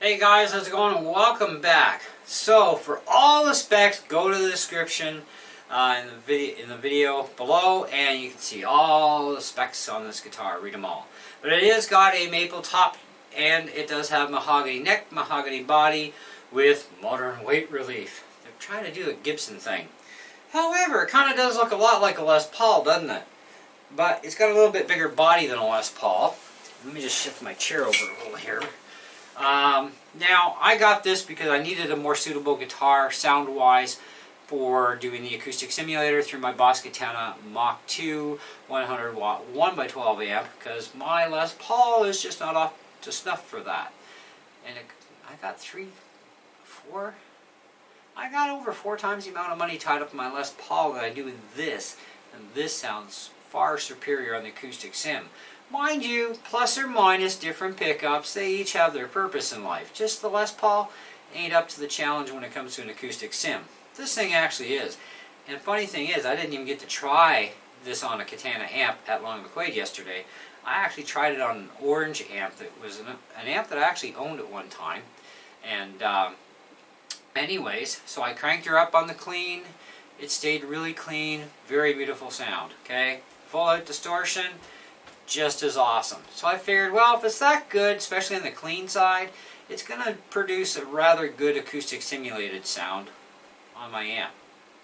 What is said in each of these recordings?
Hey guys, how's it going? And welcome back. So, for all the specs, go to the description in the video below, and you can see all the specs on this guitar. Read them all. But it is got a maple top, and it does have mahogany neck, mahogany body with modern weight relief. They're trying to do a Gibson thing. However, it kind of does look a lot like a Les Paul, doesn't it? But it's got a little bit bigger body than a Les Paul. Let me just shift my chair over a little here. Now, I got this because I needed a more suitable guitar, sound-wise, for doing the acoustic simulator through my Boss Katana Mach 2 100 watt 1x12 amp, because my Les Paul is just not up to snuff for that. And I got I got over 4 times the amount of money tied up in my Les Paul that I do with this, and this sounds far superior on the acoustic sim. Mind you, plus or minus different pickups, they each have their purpose in life. Just the Les Paul ain't up to the challenge when it comes to an acoustic sim. This thing actually is. And funny thing is, I didn't even get to try this on a Katana amp at Long McQuaid yesterday. I actually tried it on an orange amp that was an amp that I actually owned at one time. And anyways, so I cranked her up on the clean. It stayed really clean, very beautiful sound. Okay, full out distortion, just as awesome. So I figured, well, if it's that good, especially on the clean side, it's going to produce a rather good acoustic simulated sound on my amp.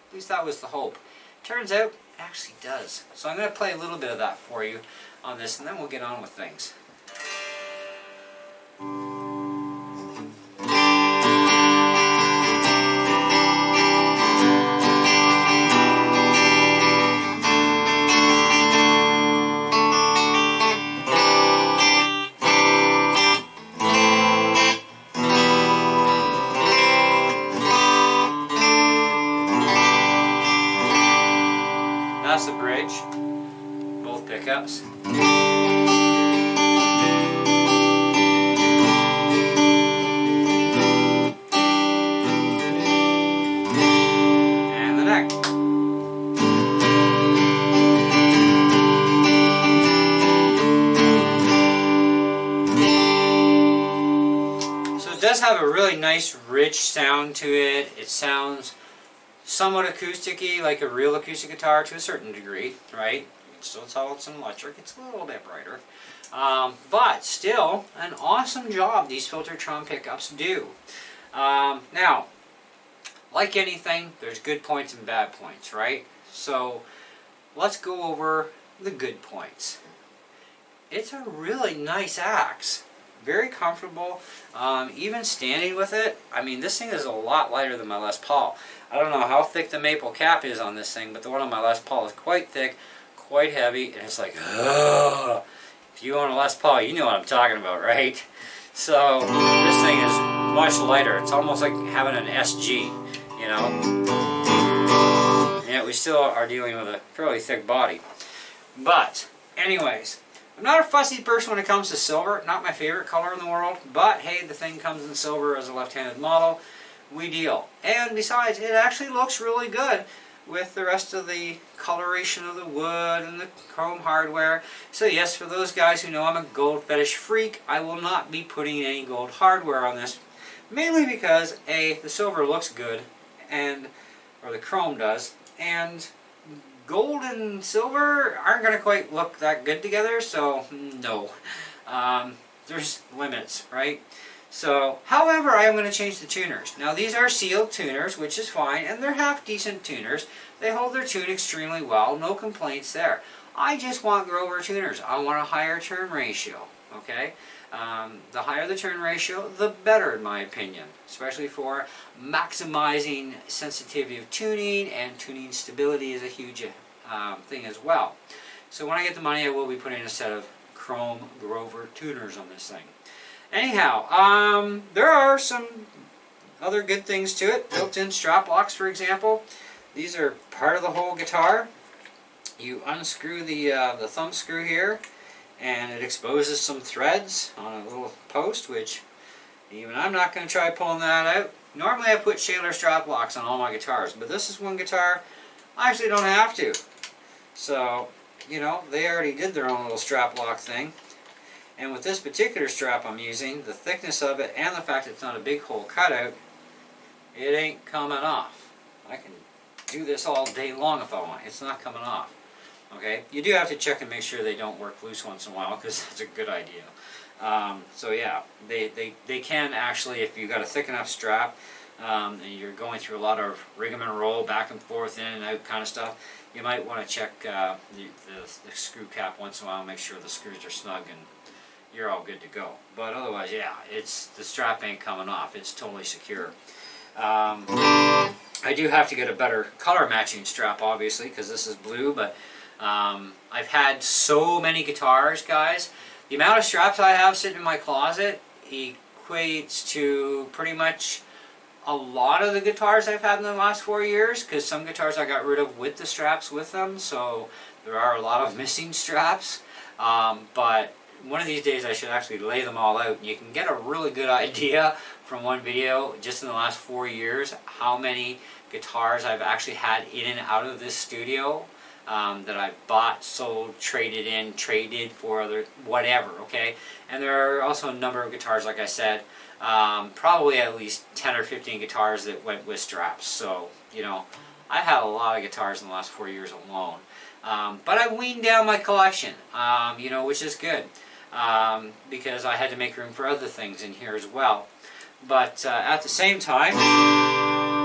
At least that was the hope. Turns out, it actually does. So I'm going to play a little bit of that for you on this, and then we'll get on with things. That's the bridge, both pickups. And the neck. So it does have a really nice, rich sound to it. It sounds somewhat acoustic-y, like a real acoustic guitar to a certain degree, right? You can still tell it's an electric. It's a little bit brighter. But still, an awesome job these Filtertron pickups do. Now, like anything, there's good points and bad points, right? So, let's go over the good points. It's a really nice axe. Very comfortable. Even standing with it, I mean, this thing is a lot lighter than my Les Paul. I don't know how thick the maple cap is on this thing, but the one on my Les Paul is quite thick, quite heavy, and it's like, ugh. If you own a Les Paul, you know what I'm talking about, right? So, this thing is much lighter. It's almost like having an SG, you know? And yet we still are dealing with a fairly thick body. But, anyways, I'm not a fussy person when it comes to silver. Not my favorite color in the world, but hey, the thing comes in silver as a left-handed model. We deal. And besides, it actually looks really good with the rest of the coloration of the wood and the chrome hardware. So yes, for those guys who know I'm a gold fetish freak, I will not be putting any gold hardware on this. Mainly because, A, the silver looks good, or the chrome does, and gold and silver aren't going to quite look that good together, so no. There's limits, right? So, however, I am going to change the tuners. Now, these are sealed tuners, which is fine, and they're half-decent tuners. They hold their tune extremely well, no complaints there. I just want Grover tuners. I want a higher turn ratio, okay? The higher the turn ratio, the better, in my opinion, especially for maximizing sensitivity of tuning, and tuning stability is a huge thing as well. So when I get the money, I will be putting a set of chrome Grover tuners on this thing. Anyhow, there are some other good things to it. Built-in strap locks, for example. These are part of the whole guitar. You unscrew the thumb screw here, and it exposes some threads on a little post, which even I'm not going to try pulling that out. Normally I put Shaler strap locks on all my guitars, but this is one guitar I actually don't have to. So, you know, they already did their own little strap lock thing. And with this particular strap I'm using, the thickness of it and the fact it's not a big hole cutout, it ain't coming off. I can do this all day long if I want. It's not coming off. Okay, you do have to check and make sure they don't work loose once in a while, because that's a good idea. So yeah, they can actually, if you've got a thick enough strap, and you're going through a lot of rigmarole and roll, back and forth, in and out kind of stuff, you might want to check the screw cap once in a while, make sure the screws are snug and you're all good to go. But otherwise, yeah, the strap ain't coming off. It's totally secure. I do have to get a better color matching strap, obviously, because this is blue, but I've had so many guitars, guys. The amount of straps I have sitting in my closet equates to pretty much a lot of the guitars I've had in the last 4 years, because some guitars I got rid of with the straps with them, so there are a lot of missing straps. But one of these days I should actually lay them all out, and you can get a really good idea from one video just in the last 4 years how many guitars I've actually had in and out of this studio. That I've bought, sold, traded in, traded for other, whatever, okay? And there are also a number of guitars, like I said, probably at least 10 or 15 guitars that went with straps. So, you know, I had a lot of guitars in the last 4 years alone. But I weaned down my collection, you know, which is good, because I had to make room for other things in here as well. But at the same time,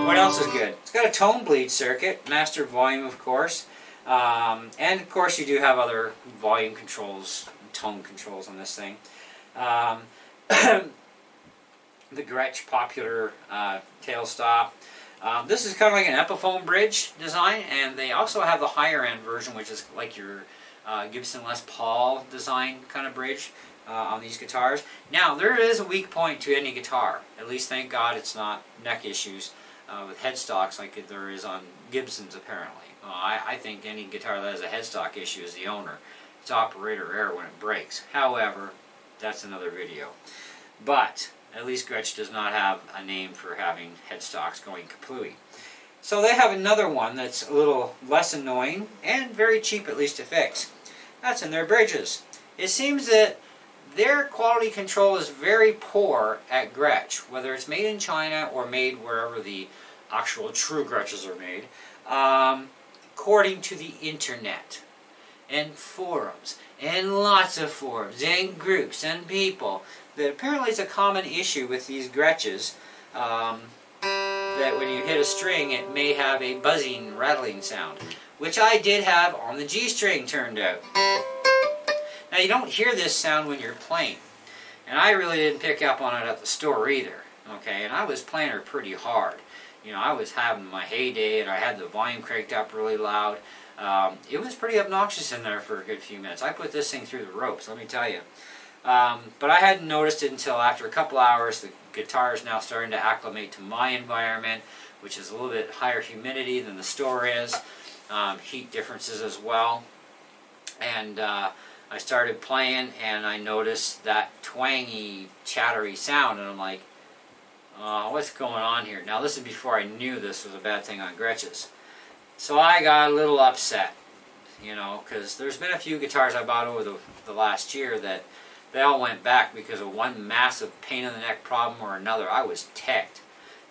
what else is good? It's got a tone bleed circuit, master volume, of course. And of course you do have other volume controls, tone controls on this thing. The Gretsch popular tailstop. This is kind of like an Epiphone bridge design, and they also have the higher end version, which is like your Gibson Les Paul design kind of bridge on these guitars. Now there is a weak point to any guitar. At least thank God it's not neck issues with headstocks like there is on Gibsons apparently. I think any guitar that has a headstock issue is the owner. It's operator error when it breaks. However, that's another video. But at least Gretsch does not have a name for having headstocks going kaplooey. So they have another one that's a little less annoying and very cheap, at least to fix. That's in their bridges. It seems that their quality control is very poor at Gretsch, whether it's made in China or made wherever the actual true Gretches are made. According to the internet and forums and lots of forums and groups and people, that apparently is a common issue with these Gretches, that when you hit a string it may have a buzzing, rattling sound, which I did have on the G string, turned out. Now you don't hear this sound when you're playing, and I really didn't pick up on it at the store either, okay, and I was playing her pretty hard. You know, I was having my heyday, and I had the volume cranked up really loud. It was pretty obnoxious in there for a good few minutes. I put this thing through the ropes, let me tell you. But I hadn't noticed it until after a couple hours. The guitar is now starting to acclimate to my environment, which is a little bit higher humidity than the store is. Heat differences as well. And I started playing, and I noticed that twangy, chattery sound, and I'm like, what's going on here? Now this is before I knew this was a bad thing on Gretches. So I got a little upset, you know, because there's been a few guitars I bought over the last year that they all went back because of one massive pain in the neck problem or another. I was ticked.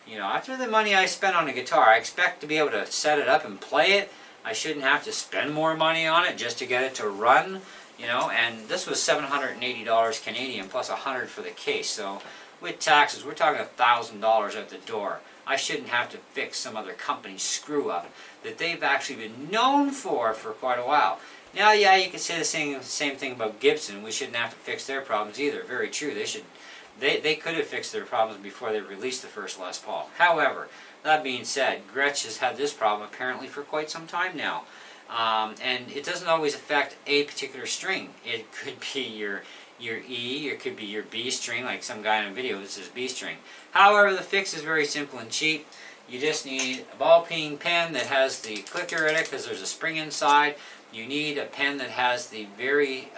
You know, after the money I spent on a guitar, I expect to be able to set it up and play it. I shouldn't have to spend more money on it just to get it to run, you know, and this was $780 Canadian plus $100 for the case, so with taxes, we're talking $1,000 at the door. I shouldn't have to fix some other company's screw-up that they've actually been known for quite a while. Now, yeah, you could say the same thing about Gibson. We shouldn't have to fix their problems either. Very true. They could have fixed their problems before they released the first Les Paul. However, that being said, Gretsch has had this problem apparently for quite some time now. And it doesn't always affect a particular string. It could be your E, it could be your B string, like some guy in a video, this is B string. However, the fix is very simple and cheap. You just need a ball-peen pen that has the clicker in it because there's a spring inside. You need a pen that has the very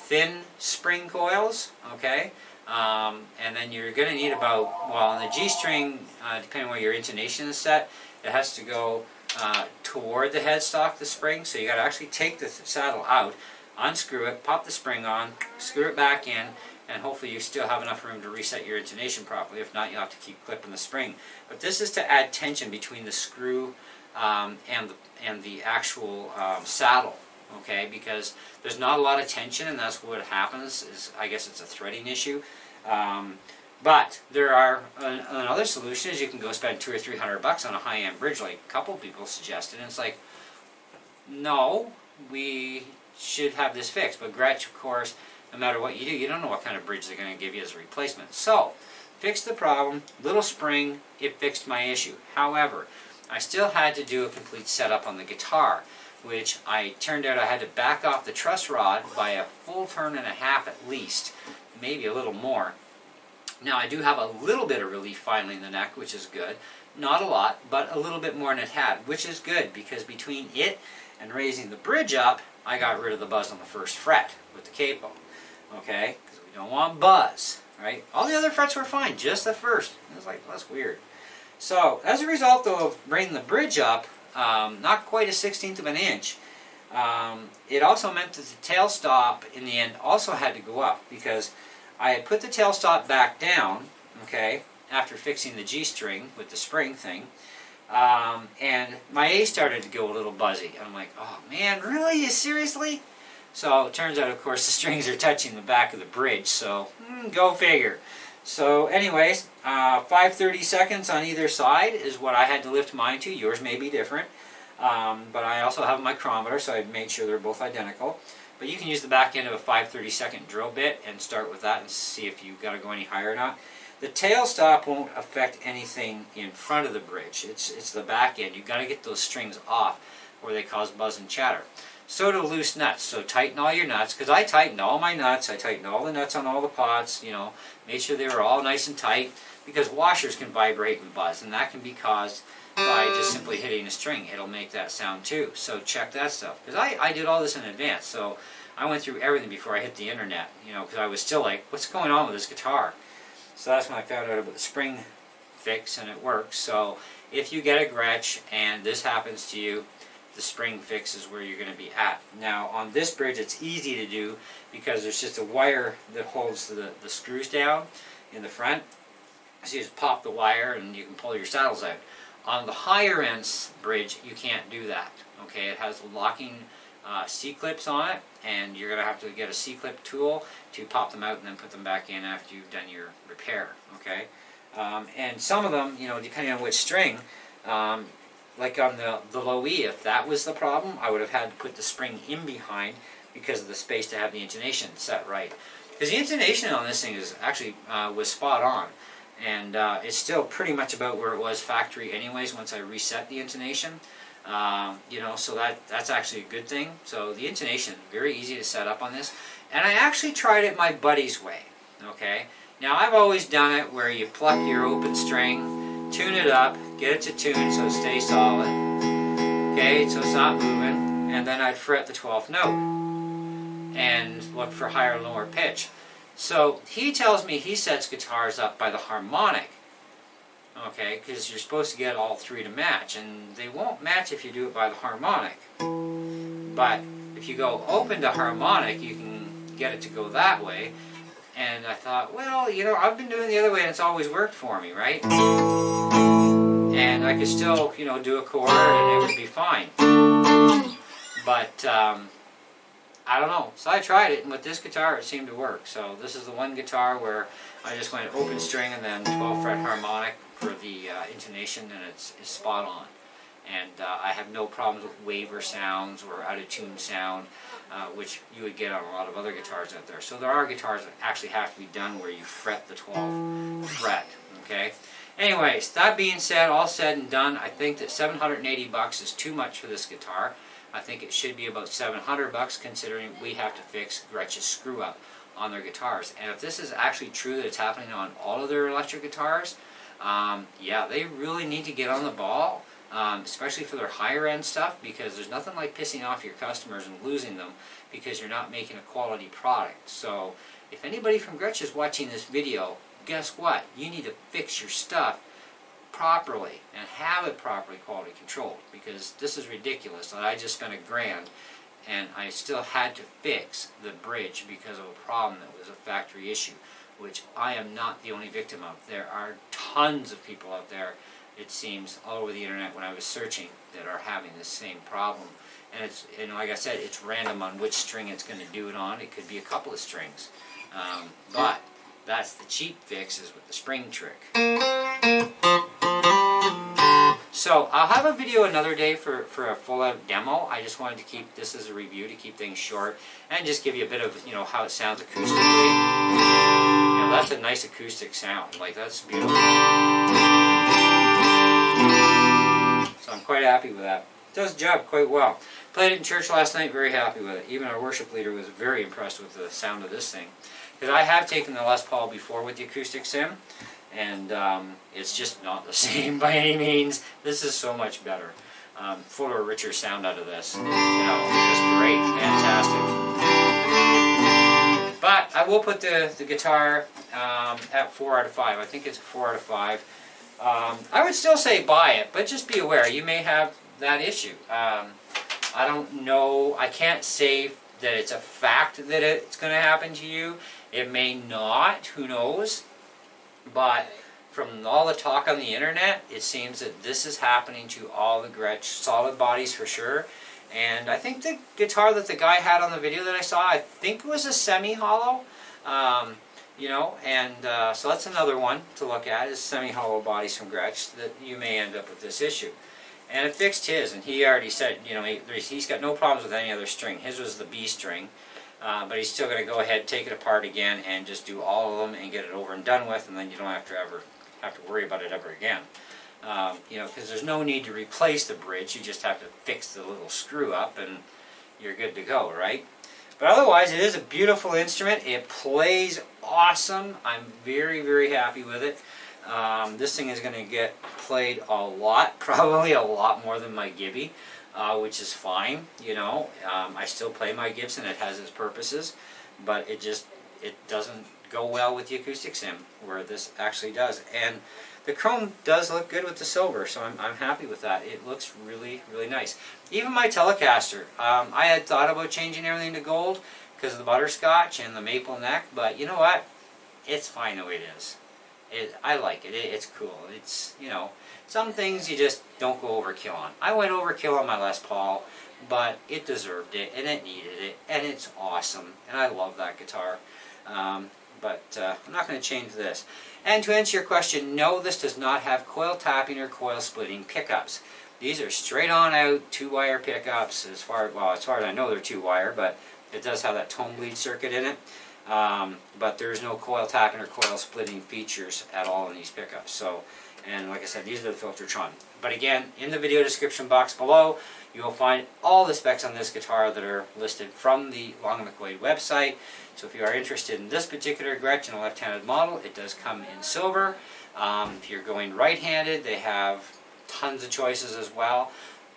thin spring coils, okay? And then you're going to need about, well, on the G string, depending on where your intonation is set, it has to go toward the headstock, the spring, so you got to actually take the saddle out, unscrew it, pop the spring on, screw it back in, and hopefully you still have enough room to reset your intonation properly. If not, you'll have to keep clipping the spring. But this is to add tension between the screw and the actual saddle, okay? Because there's not a lot of tension, and that's what happens. I guess it's a threading issue. But there are another solution is you can go spend $200 or $300 on a high-end bridge, like a couple people suggested, and it's like, no, we should have this fixed. But Gretsch, of course, no matter what you do, you don't know what kind of bridge they're going to give you as a replacement. So, fixed the problem, little spring, it fixed my issue. However, I still had to do a complete setup on the guitar, which turned out I had to back off the truss rod by a full turn and a half at least, maybe a little more. Now I do have a little bit of relief finally in the neck, which is good. Not a lot, but a little bit more than it had, which is good because between it and raising the bridge up, I got rid of the buzz on the first fret with the capo. Okay, because we don't want buzz, right? All the other frets were fine, just the first. It was like, well, that's weird. So, as a result though of bringing the bridge up, not quite a 1/16 of an inch, it also meant that the tail stop in the end also had to go up because I had put the tail stop back down, okay, after fixing the G string with the spring thing, and my A started to go a little buzzy. I'm like, oh man, really? Seriously? So it turns out, of course, the strings are touching the back of the bridge, so go figure. So anyways, 5/30 seconds on either side is what I had to lift mine to. Yours may be different, but I also have a micrometer, so I made sure they're both identical. But you can use the back end of a 5/32 drill bit and start with that and see if you've got to go any higher or not. The tail stop won't affect anything in front of the bridge. It's the back end. You've got to get those strings off where they cause buzz and chatter. So do loose nuts. So tighten all your nuts, because I tightened all my nuts. I tightened all the nuts on all the pots, you know, made sure they were all nice and tight, because washers can vibrate and buzz, and that can be caused by just simply hitting a string. It'll make that sound too. So check that stuff. Because I did all this in advance, so I went through everything before I hit the internet, you know, because I was still like, what's going on with this guitar? So that's when I found out about the spring fix, and it works. So if you get a Gretsch and this happens to you, the spring fix is where you're going to be at. Now on this bridge it's easy to do because there's just a wire that holds the screws down in the front. So you just pop the wire and you can pull your saddles out. On the higher end bridge you can't do that. Okay, it has locking C-clips on it, and you're going to have to get a C-clip tool to pop them out and then put them back in after you've done your repair. Okay, and some of them, you know, depending on which string, like on the low E, if that was the problem, I would have had to put the spring in behind because of the space to have the intonation set right. Because the intonation on this thing is actually was spot on, and it's still pretty much about where it was factory anyways once I reset the intonation. You know, so that's actually a good thing. So the intonation is very easy to set up on this, and I actually tried it my buddy's way. Okay, now I've always done it where you pluck your open string, tune it up, get it to tune so it stays solid, okay, so it's not moving, and then I'd fret the 12th note and look for higher and lower pitch. So he tells me he sets guitars up by the harmonic, okay, because you're supposed to get all three to match, and they won't match if you do it by the harmonic. But if you go open to harmonic, you can get it to go that way. And I thought, well, you know, I've been doing the other way and it's always worked for me, right? And I could still, you know, do a chord and it would be fine. But, I don't know. So I tried it, and with this guitar it seemed to work. So this is the one guitar where I just went open string and then 12 fret harmonic for the intonation, and it's spot on. And I have no problems with waver sounds or out of tune sound, which you would get on a lot of other guitars out there. So there are guitars that actually have to be done where you fret the 12th fret. Okay. Anyways, that being said, all said and done, I think that $780 is too much for this guitar. I think it should be about $700 considering we have to fix Gretsch's screw up on their guitars. And if this is actually true that it's happening on all of their electric guitars, yeah, they really need to get on the ball. Especially for their higher end stuff, because there's nothing like pissing off your customers and losing them because you're not making a quality product. So if anybody from Gretsch is watching this video, guess what? You need to fix your stuff properly and have it properly quality controlled, because this is ridiculous. I just spent $1,000 and I still had to fix the bridge because of a problem that was a factory issue, which I am not the only victim of. There are tons of people out there, it seems, all over the internet when I was searching, that are having this same problem. And like I said, it's random on which string it's going to do it on. It could be a couple of strings. But that's the cheap fix, is with the spring trick. So I'll have a video another day for a full out demo. I just wanted to keep this as a review, to keep things short, and just give you a bit of, you know, how it sounds acoustically. You know, that's a nice acoustic sound. Like, that's beautiful. So I'm quite happy with that. It does the job quite well. Played it in church last night, very happy with it. Even our worship leader was very impressed with the sound of this thing. Because I have taken the Les Paul before with the acoustic sim, and it's just not the same by any means. This is so much better. Fuller, richer sound out of this. You know, just great, fantastic. But I will put the guitar at 4 out of 5. I think it's a 4 out of 5. I would still say buy it, but just be aware, you may have that issue. I don't know, I can't say that it's a fact that it's going to happen to you. It may not, who knows. But from all the talk on the internet, it seems that this is happening to all the Gretsch solid bodies for sure. And I think the guitar that the guy had on the video that I saw, I think it was a semi-hollow. You know, and so that's another one to look at, is semi-hollow bodies from Gretsch, that you may end up with this issue. And it fixed his, and he already said, you know, he's got no problems with any other string. His was the B string, but he's still going to go ahead, take it apart again, and just do all of them and get it over and done with, and then you don't have to worry about it ever again. You know, because there's no need to replace the bridge. You just have to fix the little screw up, and you're good to go, right? But otherwise, it is a beautiful instrument. It plays awesome. I'm very, very happy with it. This thing is going to get played a lot, probably a lot more than my Gibby, which is fine, you know. I still play my Gibson, it has its purposes, but it doesn't go well with the acoustic sim, where this actually does. And the chrome does look good with the silver, so I'm happy with that. It looks really, really nice. Even my Telecaster, I had thought about changing everything to gold because of the butterscotch and the maple neck, but you know what? It's fine the way it is. I like it. It's cool. It's, you know, some things you just don't go overkill on. I went overkill on my Les Paul, but it deserved it, and it needed it, and it's awesome, and I love that guitar. But I'm not going to change this. And to answer your question, no, this does not have coil tapping or coil splitting pickups. These are straight on out 2-wire pickups. As far as I know, they're 2-wire, but it does have that tone bleed circuit in it. But there's no coil tapping or coil splitting features at all in these pickups. So, and like I said, these are the Filtertron. But again, in the video description box below, you will find all the specs on this guitar that are listed from the Long & McQuaid website. So if you are interested in this particular Gretsch in a left-handed model, it does come in silver. If you're going right-handed, they have tons of choices as well.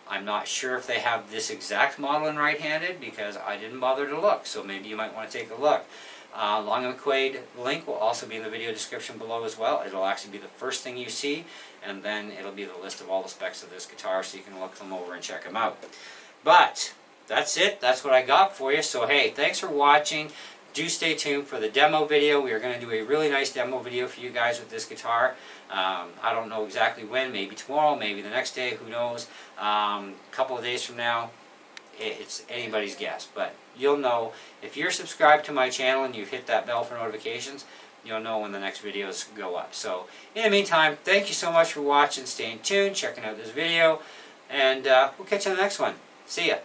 I'm not sure if they have this exact model in right-handed because I didn't bother to look, so maybe you might want to take a look. Long & McQuaid link will also be in the video description below as well. It'll actually be the first thing you see, and then it'll be the list of all the specs of this guitar so you can look them over and check them out. But that's it. That's what I got for you. So hey, thanks for watching. Do stay tuned for the demo video. We are going to do a really nice demo video for you guys with this guitar. I don't know exactly when, maybe tomorrow, maybe the next day, who knows. A couple of days from now, it's anybody's guess, but you'll know. If you're subscribed to my channel and you've hit that bell for notifications, you'll know when the next videos go up. So in the meantime, thank you so much for watching, staying tuned, checking out this video, and we'll catch you on the next one. See ya.